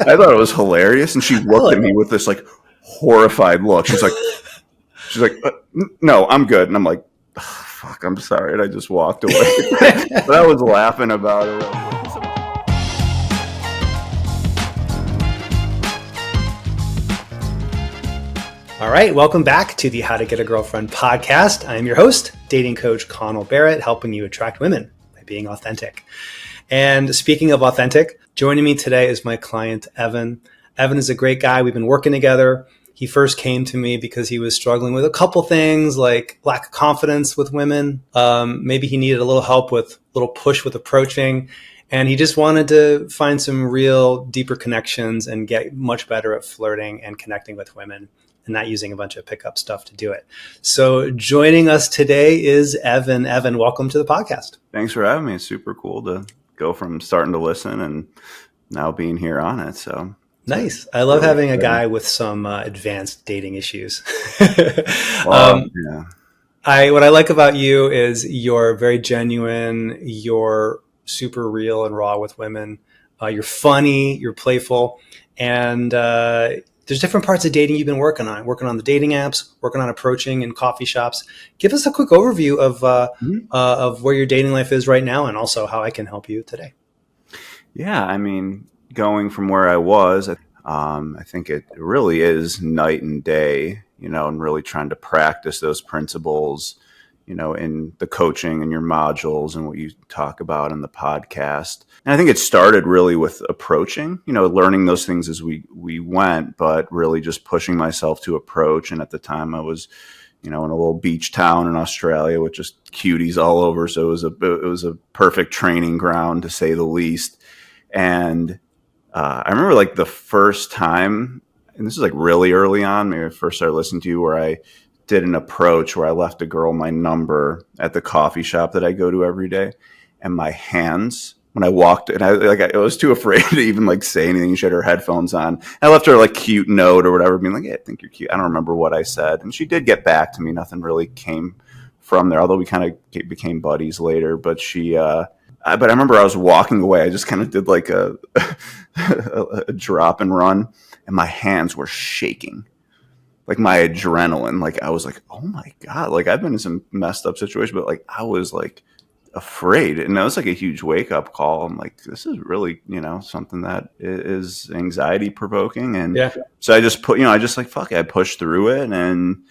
I thought it was hilarious. And she looked at me with this like horrified look. She's like, no, I'm good. And I'm like, oh, fuck, I'm sorry. And I just walked away. But I was laughing about it. All right, welcome back to the How to Get a Girlfriend podcast. I am your host, dating coach Connell Barrett, helping you attract women by being authentic. And speaking of authentic, joining me today is my client, Evan. Evan is a great guy. We've been working together. He first came to me because he was struggling with a couple things like lack of confidence with women. Maybe he needed a little help with a little push with approaching. And he just wanted to find some real deeper connections and get much better at flirting and connecting with women, and not using a bunch of pickup stuff to do it. So joining us today is Evan. Evan, welcome to the podcast. Thanks for having me. It's super cool to go from starting to listen and now being here on it. So nice. I love having a guy with some advanced dating issues. Yeah. What I like about you is you're very genuine. You're super real and raw with women. You're funny. You're playful. And there's different parts of dating you've been working on the dating apps, working on approaching in coffee shops. Give us a quick overview of where your dating life is right now and also how I can help you today. Yeah, I mean, going from where I was, I think it really is night and day, and really trying to practice those principles, in the coaching and your modules and what you talk about in the podcast. And I think it started really with approaching, learning those things as we went, but really just pushing myself to approach. And at the time I was, in a little beach town in Australia with just cuties all over. So it was a perfect training ground to say the least. And I remember like the first time, and this is like really early on, maybe I first started listening to you, where I did an approach where I left a girl my number at the coffee shop that I go to every day. And my hands, when I walked, and I was too afraid to even like say anything. She had her headphones on. I left her like cute note or whatever, being like, "Hey, I think you're cute." I don't remember what I said. And she did get back to me. Nothing really came from there, although we kind of became buddies later. But but I remember I was walking away. I just kind of did like a drop and run, and my hands were shaking. Like my adrenaline, like I was like, oh my God, like I've been in some messed up situation, but like I was like afraid. And that was like a huge wake up call. I'm like, this is really, something that is anxiety provoking. And yeah. So I just fuck it. I pushed through it and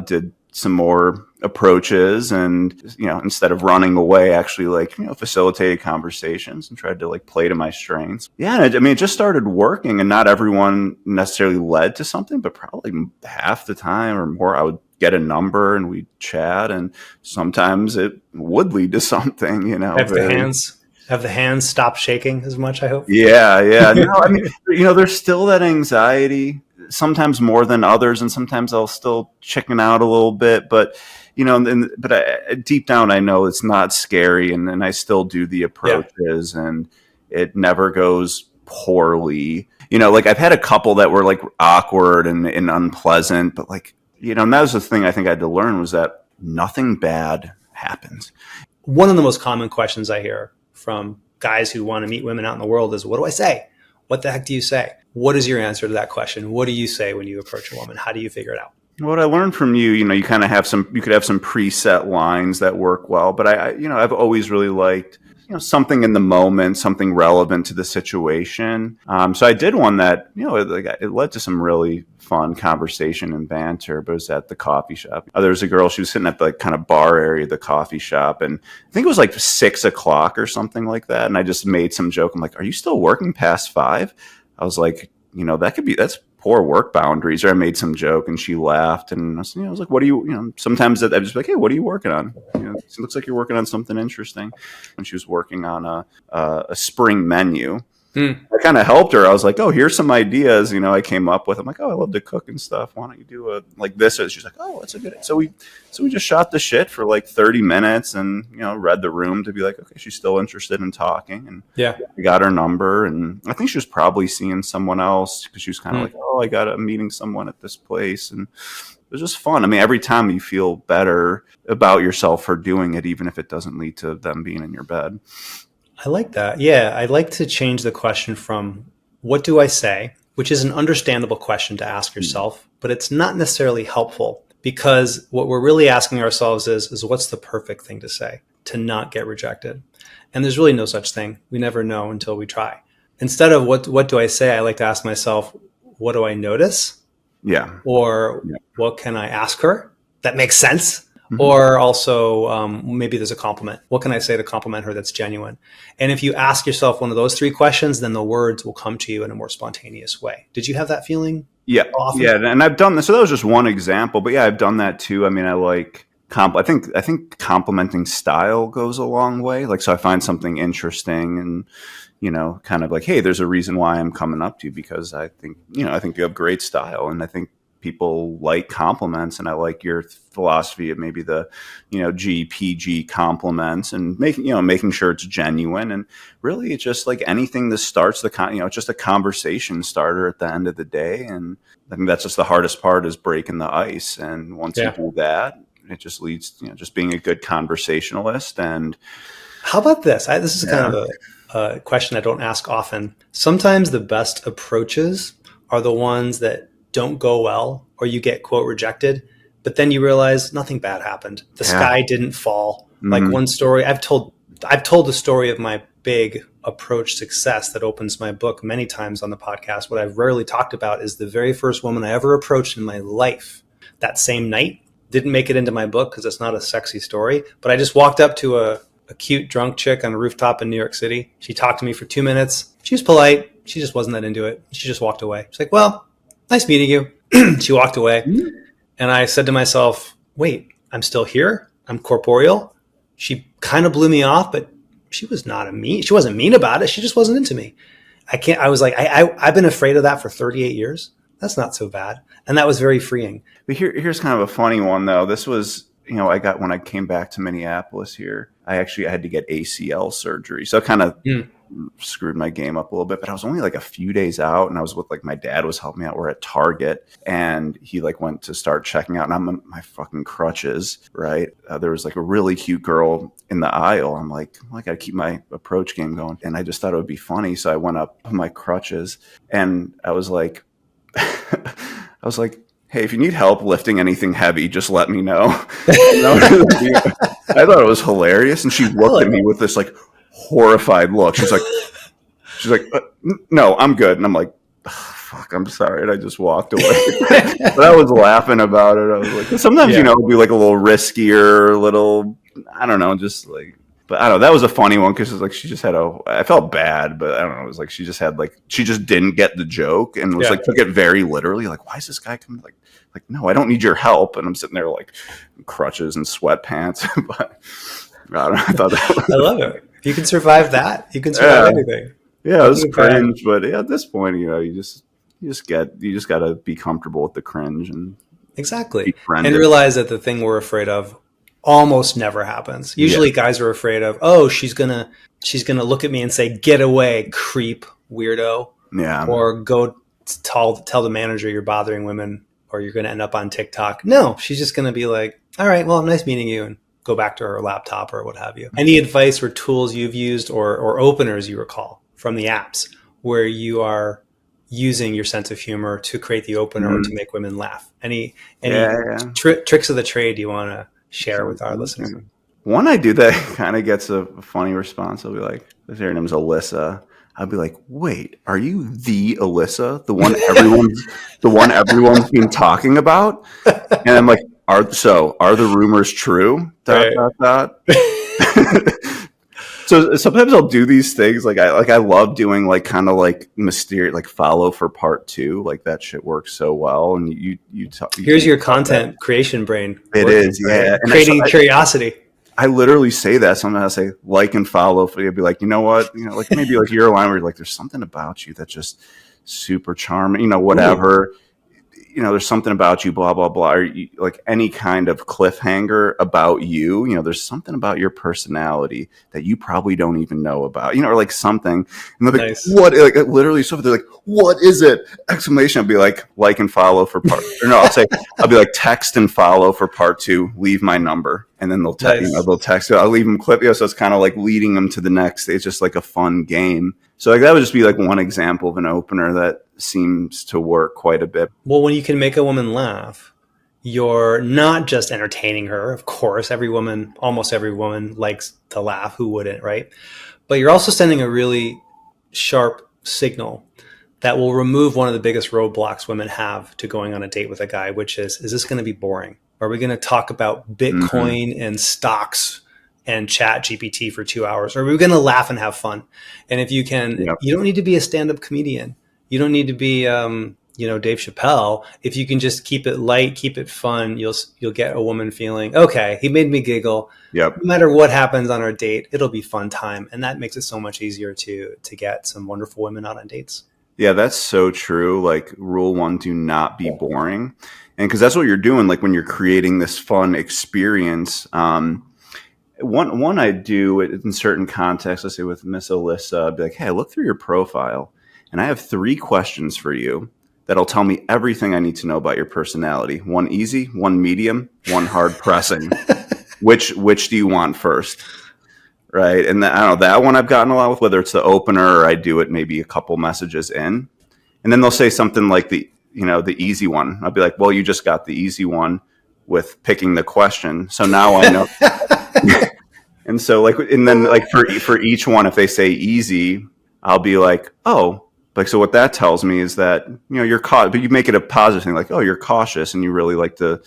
did some more approaches and, instead of running away, actually facilitated conversations and tried to like play to my strengths. Yeah. I mean, it just started working, and not everyone necessarily led to something, but probably half the time or more, I would get a number and we'd chat, and sometimes it would lead to something, Have the hands stop shaking as much, I hope? Yeah. No, I mean, there's still that anxiety, sometimes more than others, and sometimes I'll still chicken out a little bit, but deep down I know it's not scary, and I still do the approaches, and it never goes poorly. Like I've had a couple that were like awkward and unpleasant, but like, and that was the thing I think I had to learn, was that nothing bad happens. One of the most common questions I hear from guys who want to meet women out in the world is, what do I say? What the heck do you say? What is your answer to that question? What do you say when you approach a woman? How do you figure it out? What I learned from you, you kind of you could have some preset lines that work well, but I've always really liked, something in the moment, something relevant to the situation. So I did one that, it led to some really fun conversation and banter, but it was at the coffee shop. There was a girl, she was sitting at the kind of bar area of the coffee shop, and I think it was like 6 o'clock or something like that. And I just made some joke. I'm like, "Are you still working past 5?" I was like, that's poor work boundaries. Or I made some joke, and she laughed, and I was like, "What do you?" Sometimes I'm just like, "Hey, what are you working on? It looks like you're working on something interesting." When she was working on a spring menu, I kind of helped her. I was like, "Oh, here's some ideas." I came up with. I'm like, "Oh, I love to cook and stuff. Why don't you do like this?" And she's like, "Oh, that's a good." So we just shot the shit for like 30 minutes, and read the room to be like, okay, she's still interested in talking, and we got her number, and I think she was probably seeing someone else, because she was kind of like, "Oh, I got a meeting someone at this place," and it was just fun. I mean, every time you feel better about yourself for doing it, even if it doesn't lead to them being in your bed. I like that. Yeah. I'd like to change the question from what do I say? Which is an understandable question to ask yourself, but it's not necessarily helpful, because what we're really asking ourselves is what's the perfect thing to say to not get rejected? And there's really no such thing. We never know until we try. Instead of what do I say, I like to ask myself, what do I notice? Yeah. Or Yeah. what can I ask her that makes sense? Mm-hmm. Or also maybe there's a compliment. What can I say to compliment her that's genuine? And if you ask yourself one of those three questions, then the words will come to you in a more spontaneous way. Did you have that feeling? Yeah. Often? Yeah. And I've done this. So that was just one example, but yeah, I've done that too. I mean, I like I think complimenting style goes a long way. Like, so I find something interesting and, you know, kind of like, hey, there's a reason why I'm coming up to you, because I think you have great style. And I think people like compliments, and I like your philosophy of maybe the, GPG compliments, and making sure it's genuine. And really it's just like anything that starts it's just a conversation starter at the end of the day. And I think that's just the hardest part, is breaking the ice. And once you do that, it just leads to, just being a good conversationalist. And how about this? This is kind of a question I don't ask often. Sometimes the best approaches are the ones that don't go well, or you get quote rejected, but then you realize nothing bad happened. The sky didn't fall. Mm-hmm. Like one story I've told the story of my big approach success that opens my book many times on the podcast. What I've rarely talked about is the very first woman I ever approached in my life that same night. Didn't make it into my book because it's not a sexy story, but I just walked up to a cute drunk chick on a rooftop in New York City. She talked to me for 2 minutes. She was polite. She just wasn't that into it. She just walked away. She's like, well, nice meeting you. She walked away. And I said to myself, wait, I'm still here. I'm corporeal. She kind of blew me off, but she wasn't mean about it. She just wasn't into me. I was like, I've been afraid of that for 38 years. That's not so bad. And that was very freeing. But here's kind of a funny one, though. This was, when I came back to Minneapolis here, I had to get ACL surgery. So it kind of screwed my game up a little bit, but I was only like a few days out, and I was with my dad was helping me out. We're at Target, and he went to start checking out, and I'm on my fucking crutches, right? There was a really cute girl in the aisle. I'm like, well, I got to keep my approach game going. And I just thought it would be funny. So I went up on my crutches, and I was like, hey, if you need help lifting anything heavy, just let me know. I thought it was hilarious. And she looked at me with this horrified look. She's like, no, I'm good. And I'm like, oh, fuck, I'm sorry. And I just walked away. But I was laughing about it. I was like, sometimes, it'd be a little riskier, I don't know, just but I don't know. That was a funny one because she just had I felt bad, but I don't know. It was she just had she just didn't get the joke and was took it very literally. Why is this guy coming? No, I don't need your help. And I'm sitting there crutches and sweatpants. But I don't know. I love it. If you can survive that, you can survive anything. Yeah, it was cringe, but at this point, you just got to be comfortable with the cringe and exactly, and realize that the thing we're afraid of almost never happens. Usually guys are afraid of, oh, she's gonna look at me and say, get away, creep, weirdo. Yeah. Or go tell the manager you're bothering women, or you're gonna end up on TikTok. No, she's just gonna be like, all right, well, nice meeting you, and go back to her laptop or what have you. Any advice or tools you've used or openers you recall from the apps where you are using your sense of humor to create the opener or to make women laugh? Any tricks of the trade you want to share with our listeners? One I do that kind of gets a funny response. I'll be like, if her name's Alyssa, I'll be like, wait, are you the Alyssa? The one everyone's been talking about? And I'm like, are the rumors true? ... So sometimes I'll do these things. I love doing mysterious, follow for part 2. That shit works so well. And you talk. Here's your content creation brain. It is, yeah. And creating curiosity. I literally say that. Sometimes I say and follow. You'll be like, you know what? Maybe you're a line where you're there's something about you that's just super charming. Whatever. Ooh. There's something about you, blah, blah, blah, or any kind of cliffhanger about you, there's something about your personality that you probably don't even know about, or something. And they're nice. What, literally something, they're like, what is it? Exclamation. I'll be like and follow for part, or no, I'll be text and follow for part 2, leave my number. and then Nice. they'll text you. I'll leave them clip. So it's kind of like leading them to the next. It's just like a fun game. So like that would just be like one example of an opener that seems to work quite a bit. Well, when you can make a woman laugh, you're not just entertaining her. Of course, almost every woman likes to laugh. Who wouldn't, right? But you're also sending a really sharp signal that will remove one of the biggest roadblocks women have to going on a date with a guy, which is this going to be boring? Are we going to talk about Mm-hmm. Bitcoin and stocks and chat GPT for 2 hours? Or are we going to laugh and have fun? And if you can, Yep. you don't need to be a stand-up comedian. You don't need to be, Dave Chappelle. If you can just keep it light, keep it fun, you'll get a woman feeling, okay, he made me giggle. Yep. No matter what happens on our date, it'll be fun time. And that makes it so much easier to get some wonderful women out on dates. Yeah, that's so true. Like rule one, do not be boring. And because that's what you're doing, like when you're creating this fun experience. One I do in certain contexts, let's say with Miss Alyssa, I'd be like, hey, I look through your profile and I have 3 questions for you that'll tell me everything I need to know about your personality. One easy, one medium, one hard pressing. Which do you want first? Right. And I don't know, that one I've gotten a lot with, whether it's the opener or I do it maybe a couple messages in. And then they'll say something like the easy one. I'll be like, well, you just got the easy one with picking the question. So now I know. And so like, and then like for each one, if they say easy, I'll be like, oh, like, so what that tells me is that, you're caught, but you make it a positive thing. Like, oh, you're cautious and you really like to,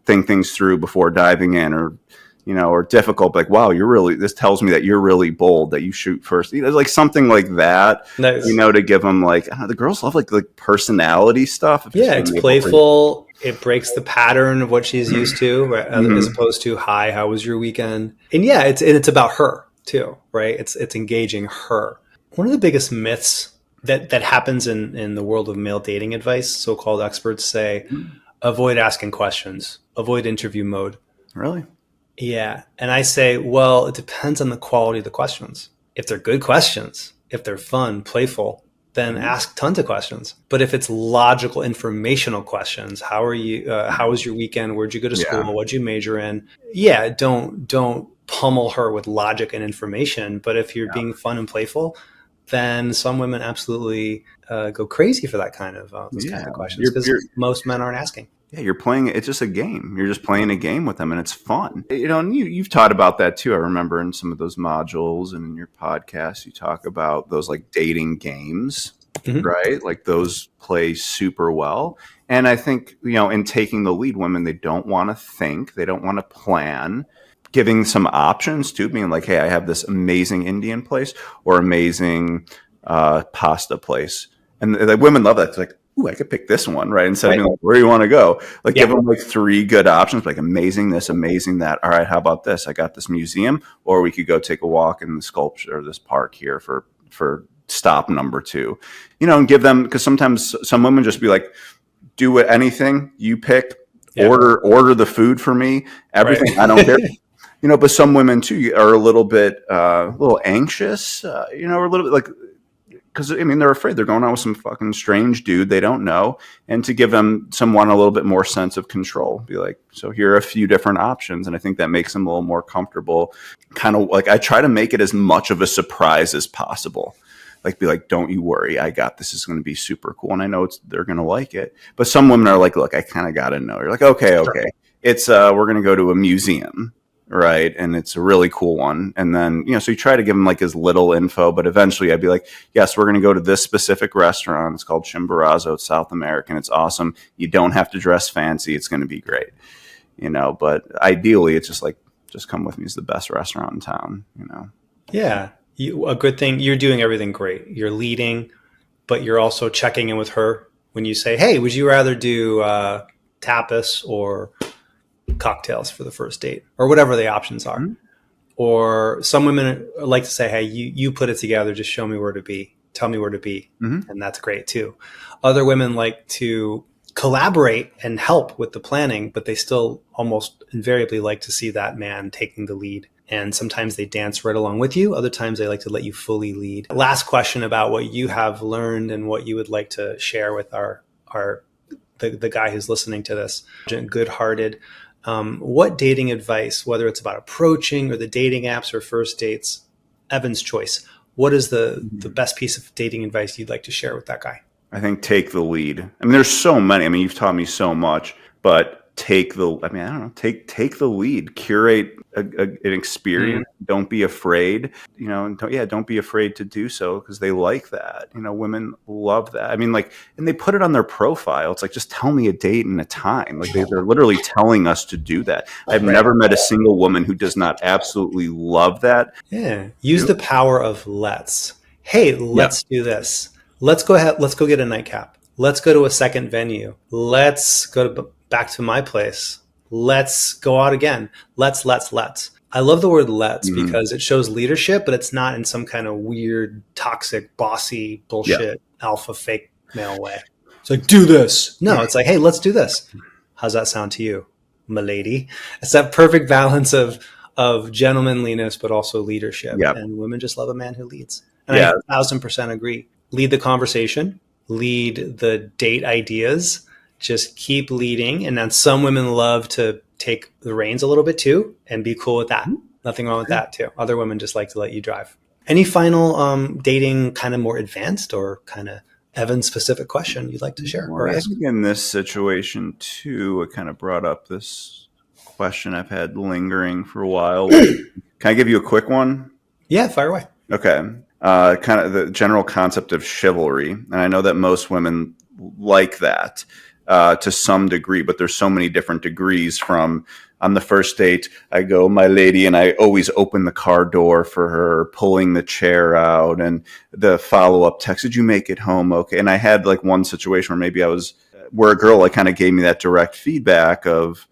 think things through before diving in, or difficult. Like, wow, this tells me that you're really bold, that you shoot first, like something like that, Nice. to give them like, I don't know, the girls love like personality stuff. If Yeah, it's playful. It breaks the pattern of what she's used to, right? As Mhm. opposed to, "Hi, how was your weekend?" And yeah, it's about her too, right? It's engaging her. One of the biggest myths that happens in the world of male dating advice, so-called experts say, avoid asking questions, avoid interview mode. Really? Yeah, and I say, well, it depends on the quality of the questions. If they're good questions, if they're fun, playful, then Mhm. ask tons of questions. But if it's logical, informational questions, how are you? How was your weekend? Where'd you go to school? Yeah. What'd you major in? Yeah, don't pummel her with logic and information. But if you're being fun and playful, then some women absolutely go crazy for that kind of those kinds Yeah. of questions You're, because you're, most men aren't asking. Yeah, you're playing. It's just a game. You're just playing a game with them, and it's fun. And you've taught about that too. I remember in some of those modules and in your podcast, you talk about those like dating games, Mhm. right? Like those play super well. And I think in taking the lead, women, they don't want to think, they don't want to plan. Giving some options too, being like, hey, I have this amazing Indian place or amazing pasta place, and the women love that. It's like, ooh, I could pick this one, right? Instead of Right? being like, where do you want to go? Like, Yeah. give them like 3 good options, like amazing this, amazing that. All right, how about this? I got this museum, or we could go take a walk in the sculpture or this park here for stop number 2. And give them, because sometimes some women just be like, do anything you pick, Yeah. order the food for me, Right. everything. I don't care. But some women too are a little anxious, or a little bit like, because they're afraid they're going on with some fucking strange dude they don't know, and to give them someone a little bit more sense of control, be like, so here are a few different options, and I think that makes them a little more comfortable. Kind of like I try to make it as much of a surprise as possible. Like, be like, don't you worry, I got this. Is going to be super cool, and I know they're going to like it. But some women are like, look, I kind of got to know. You're like, okay, Sure. okay, it's we're going to go to a museum, right? And it's a really cool one. And then, so you try to give them like as little info, but eventually I'd be like, yes, we're going to go to this specific restaurant. It's called Chimborazo. It's South American. It's awesome. You don't have to dress fancy. It's going to be great, but ideally it's just like, just come with me. It's the best restaurant in town. Yeah. A good thing, you're doing everything great. You're leading, but you're also checking in with her when you say, hey, would you rather do tapas or cocktails for the first date or whatever the options are? Mm-hmm. Or some women like to say, hey, you put it together. Just show me where to be. Tell me where to be. Mm-hmm. And that's great too. Other women like to collaborate and help with the planning, but they still almost invariably like to see that man taking the lead. And sometimes they dance right along with you. Other times they like to let you fully lead. Last question about what you have learned and what you would like to share with the guy who's listening to this. Good-hearted. What dating advice, whether it's about approaching or the dating apps or first dates, Evan's choice, what is the best piece of dating advice you'd like to share with that guy? I think take the lead. I mean, there's so many. I mean, you've taught me so much, but take the. I mean, I don't know. Take the lead. Curate an experience. Don't be afraid. And don't be afraid to do so because they like that. Women love that. I mean, and they put it on their profile. It's like, just tell me a date and a time. Like they're literally telling us to do that. I've never met a single woman who does not absolutely love that. Yeah. Use the power of let's. Hey, let's do this. Let's go ahead. Let's go get a nightcap. Let's go to a second venue. Let's go back to my place. Let's go out again. Let's. I love the word let's because it shows leadership, but it's not in some kind of weird, toxic, bossy, bullshit, alpha fake male way. It's like, do this. No, it's like, hey, let's do this. How's that sound to you, milady? It's that perfect balance of gentlemanliness, but also leadership. Yep. And women just love a man who leads. And I 1,000% agree. Lead the conversation, lead the date ideas, just keep leading. And then some women love to take the reins a little bit too and be cool with that. Nothing wrong with that too. Other women just like to let you drive. Any final dating kind of more advanced or kind of Evan specific question you'd like to share or ask? In this situation too, it kind of brought up this question I've had lingering for a while. Can I give you a quick one? Yeah, fire away. Okay. Kind of the general concept of chivalry. And I know that most women like that to some degree, but there's so many different degrees from on the first date, I go, my lady, and I always open the car door for her, pulling the chair out, and the follow-up text, did you make it home okay? And I had one situation where a girl kind of gave me that direct feedback of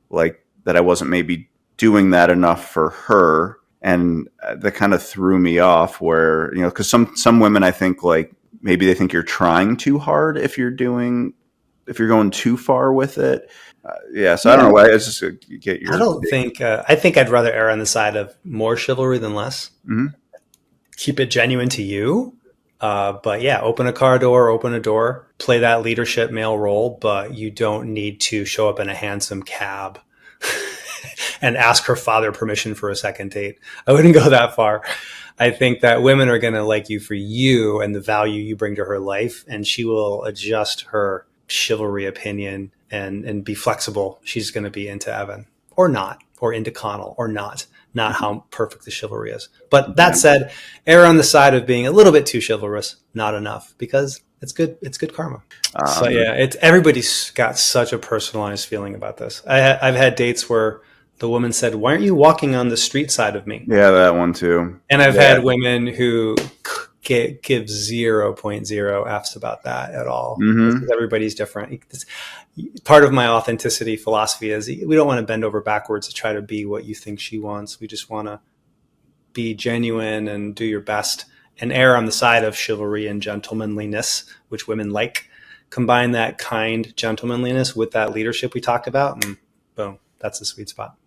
that I wasn't maybe doing that enough for her. And that kind of threw me off where, because some women, I think maybe they think you're trying too hard if you're going too far with it. So I don't know. I just get your. I think I'd rather err on the side of more chivalry than less. Mm-hmm. Keep it genuine to you. But yeah, open a car door, open a door, play that leadership male role, but you don't need to show up in a handsome cab and ask her father permission for a second date. I wouldn't go that far. I think that women are going to like you for you and the value you bring to her life, and she will adjust her chivalry opinion and be flexible. She's going to be into Evan or not, or into Connell or not how perfect the chivalry is. But that said, err on the side of being a little bit too chivalrous, not enough, because it's good karma. So yeah, everybody's got such a personalized feeling about this. I've had dates where the woman said, why aren't you walking on the street side of me? Yeah, that one too. And I've had women who give 0.0 Fs about that at all. Mm-hmm. Everybody's different. Part of my authenticity philosophy is we don't want to bend over backwards to try to be what you think she wants. We just want to be genuine and do your best and err on the side of chivalry and gentlemanliness, which women like. Combine that kind gentlemanliness with that leadership we talked about, and boom, that's the sweet spot.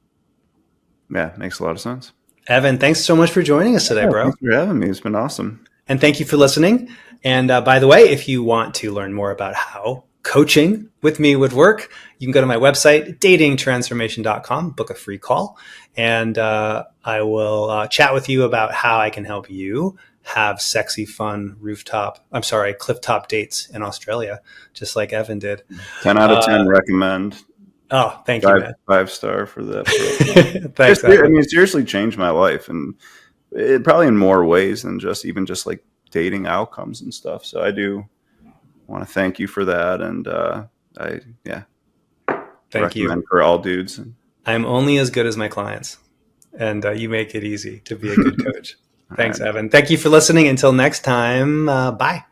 Yeah, makes a lot of sense. Evan, thanks so much for joining us today, bro. Thanks for having me. It's been awesome. And thank you for listening. And by the way, if you want to learn more about how coaching with me would work, you can go to my website, datingtransformation.com, book a free call, and I will chat with you about how I can help you have sexy, fun clifftop dates in Australia, just like Evan did. 10 out of 10 recommend. Oh, thank you, man. 5-star for that. Thanks. It seriously changed my life, and it probably in more ways than just dating outcomes and stuff. So I do want to thank you for that, and thank you for all dudes. I'm only as good as my clients, and you make it easy to be a good coach. Thanks, right. Evan. Thank you for listening. Until next time, bye.